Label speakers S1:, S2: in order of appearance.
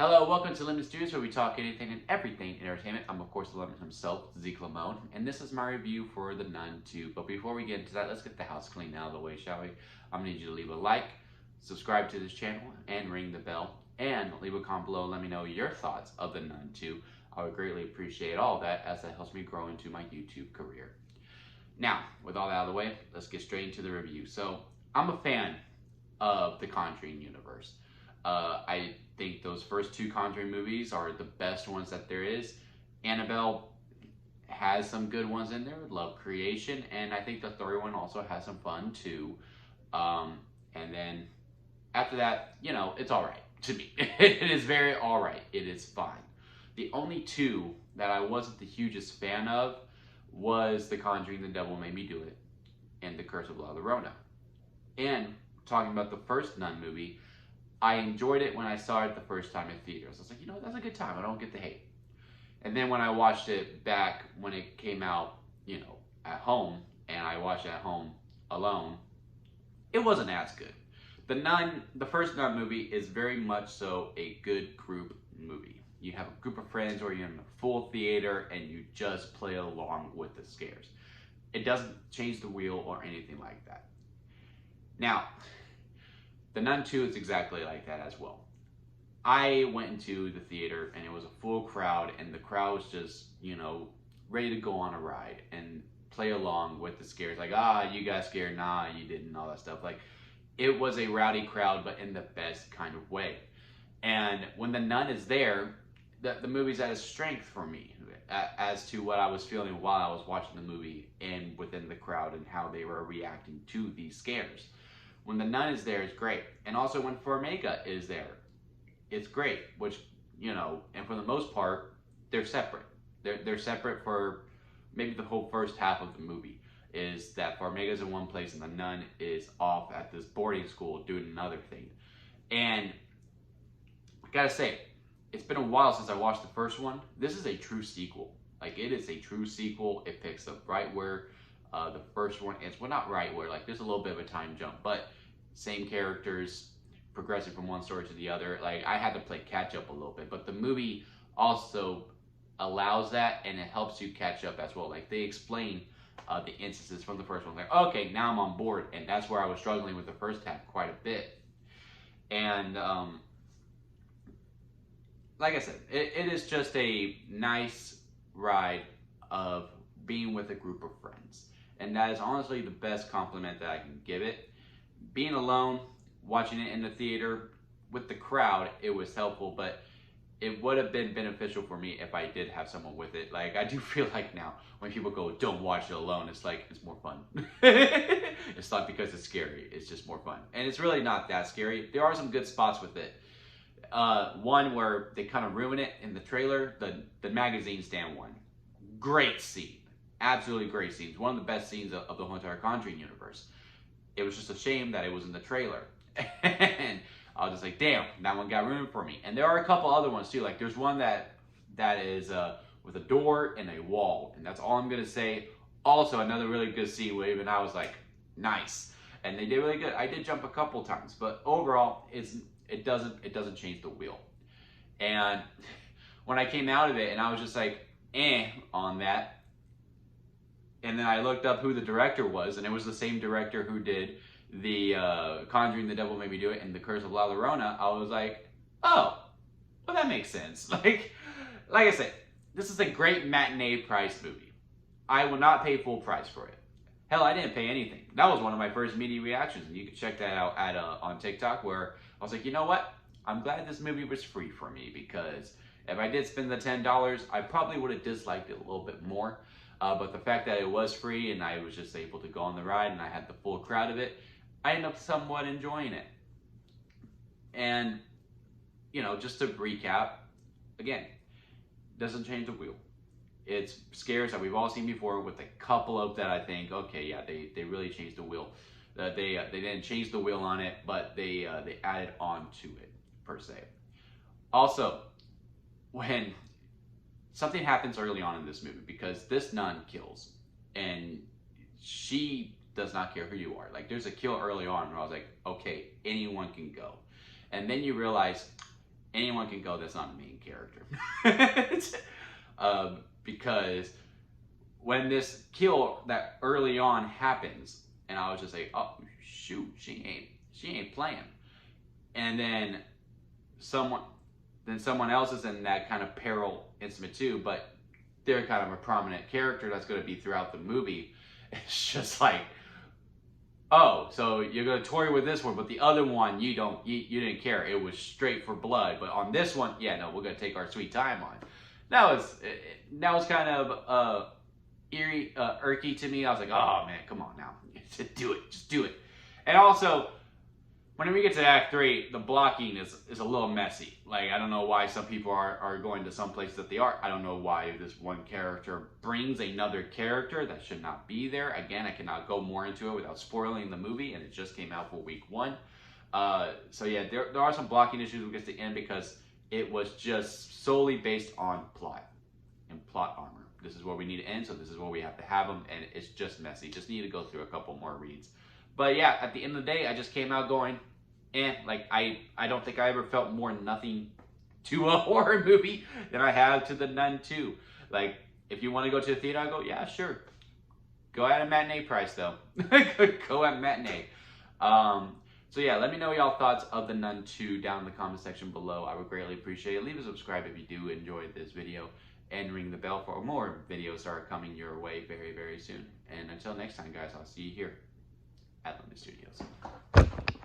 S1: Hello, welcome to Lemon Stews, where we talk anything and everything in entertainment. I'm, of course, the Lemon himself, Zeke Lamone, and this is my review for The Nun 2. But before we get into that, let's get the house clean out of the way, shall we? I'm going to need you to leave a like, subscribe to this channel, and ring the bell. And leave a comment below and let me know your thoughts of The Nun 2. I would greatly appreciate all of that, as that helps me grow into my YouTube career. Now, with all that out of the way, let's get straight into the review. So, I'm a fan of the Conjuring universe. I think those first two Conjuring movies are the best ones that there is. Annabelle has some good ones in there, Love Creation, and I think the third one also has some fun too. And then after that, it's all right to me. It is very all right. It is fine. The only two that I wasn't the hugest fan of was The Conjuring, The Devil Made Me Do It, and The Curse of La Llorona. And talking about the first Nun movie, I enjoyed it when I saw it the first time in theaters. I was like, that's a good time. I don't get the hate. And then when I watched it back when it came out, at home, and I watched it at home alone, it wasn't as good. The first Nun movie is very much so a good group movie. You have a group of friends or you're in a full theater and you just play along with the scares. It doesn't change the wheel or anything like that. Now, The Nun 2 is exactly like that as well. I went into the theater and it was a full crowd, and the crowd was just, ready to go on a ride and play along with the scares. Like, you got scared, nah, you didn't, all that stuff. Like, it was a rowdy crowd, but in the best kind of way. And when the Nun is there, the movie's at a strength for me as to what I was feeling while I was watching the movie and within the crowd and how they were reacting to these scares. When the Nun is there, it's great. And also when Farmiga is there, it's great. Which, and for the most part, they're separate. They're separate for maybe the whole first half of the movie. Is that Farmiga's in one place and the Nun is off at this boarding school doing another thing. And I gotta say, it's been a while since I watched the first one. This is a true sequel. Like, it is a true sequel. It picks up right where the first one is. Well, not right where, like, there's a little bit of a time jump, but same characters progressing from one story to the other. Like, I had to play catch up a little bit, but the movie also allows that, and it helps you catch up as well. Like, they explain the instances from the first one. Like, okay, now I'm on board, and that's where I was struggling with the first half quite a bit. And like I said, it is just a nice ride of being with a group of friends. And that is honestly the best compliment that I can give it. Being alone, watching it in the theater with the crowd, it was helpful, but it would have been beneficial for me if I did have someone with it. Like, I do feel like now when people go, don't watch it alone, it's like, it's more fun. It's not because it's scary, it's just more fun. And it's really not that scary. There are some good spots with it. One where they kind of ruin it in the trailer, the magazine stand one. Great scene. Absolutely great scenes. One of the best scenes of the whole entire Conjuring universe. It was just a shame that it was in the trailer. And I was just like, damn, that one got ruined for me. And there are a couple other ones too. Like, there's one that is with a door and a wall. And that's all I'm going to say. Also, another really good scene where even I was like, nice. And they did really good. I did jump a couple times. But overall, it doesn't change the wheel. And when I came out of it and I was just like, on that. And then I looked up who the director was, and it was the same director who did the Conjuring, The Devil Made Me Do It, and The Curse of La Llorona. I was like, oh, well, that makes sense. Like I said, this is a great matinee price movie. I will not pay full price for it. Hell, I didn't pay anything. That was one of my first media reactions, and you can check that out at on TikTok, where I was like, you know what? I'm glad this movie was free for me, because if I did spend the $10, I probably would have disliked it a little bit more. But the fact that it was free and I was just able to go on the ride and I had the full crowd of it, I ended up somewhat enjoying it. And, just to recap, again, doesn't change the wheel. It's scares that we've all seen before, with a couple of that I think, okay, yeah, they really changed the wheel. They didn't change the wheel on it, but they added on to it, per se. Also, when something happens early on in this movie, because this nun kills, and she does not care who you are. Like, there's a kill early on where I was like, okay, anyone can go. And then you realize anyone can go that's not a main character. Because when this kill that early on happens, and I was just like, oh shoot, she ain't playing. And then someone else is in that kind of peril incident too, but they're kind of a prominent character that's going to be throughout the movie. It's just like, oh, so you're going to toy with this one, but the other one you didn't care. It was straight for blood. But on this one, yeah, no, we're going to take our sweet time on. That was kind of eerie, irky to me. I was like, oh man, come on now, just do it. And also, whenever we get to Act 3, the blocking is a little messy. Like, I don't know why some people are going to some place that they are. I don't know why this one character brings another character that should not be there. Again, I cannot go more into it without spoiling the movie, and it just came out for week 1. So yeah, there are some blocking issues when we get to the end because it was just solely based on plot and plot armor. This is where we need to end, so this is where we have to have them, and it's just messy. Just need to go through a couple more reads. But yeah, at the end of the day, I just came out going, like I don't think I ever felt more nothing to a horror movie than I have to The Nun 2. Like, if you want to go to the theater, I go, yeah, sure. Go at a matinee price though. Go at matinee. So yeah, let me know y'all thoughts of The Nun 2 down in the comment section below. I would greatly appreciate it. Leave a subscribe if you do enjoy this video, and ring the bell for more videos that are coming your way very, very soon. And until next time, guys, I'll see you here at Lemon Studios.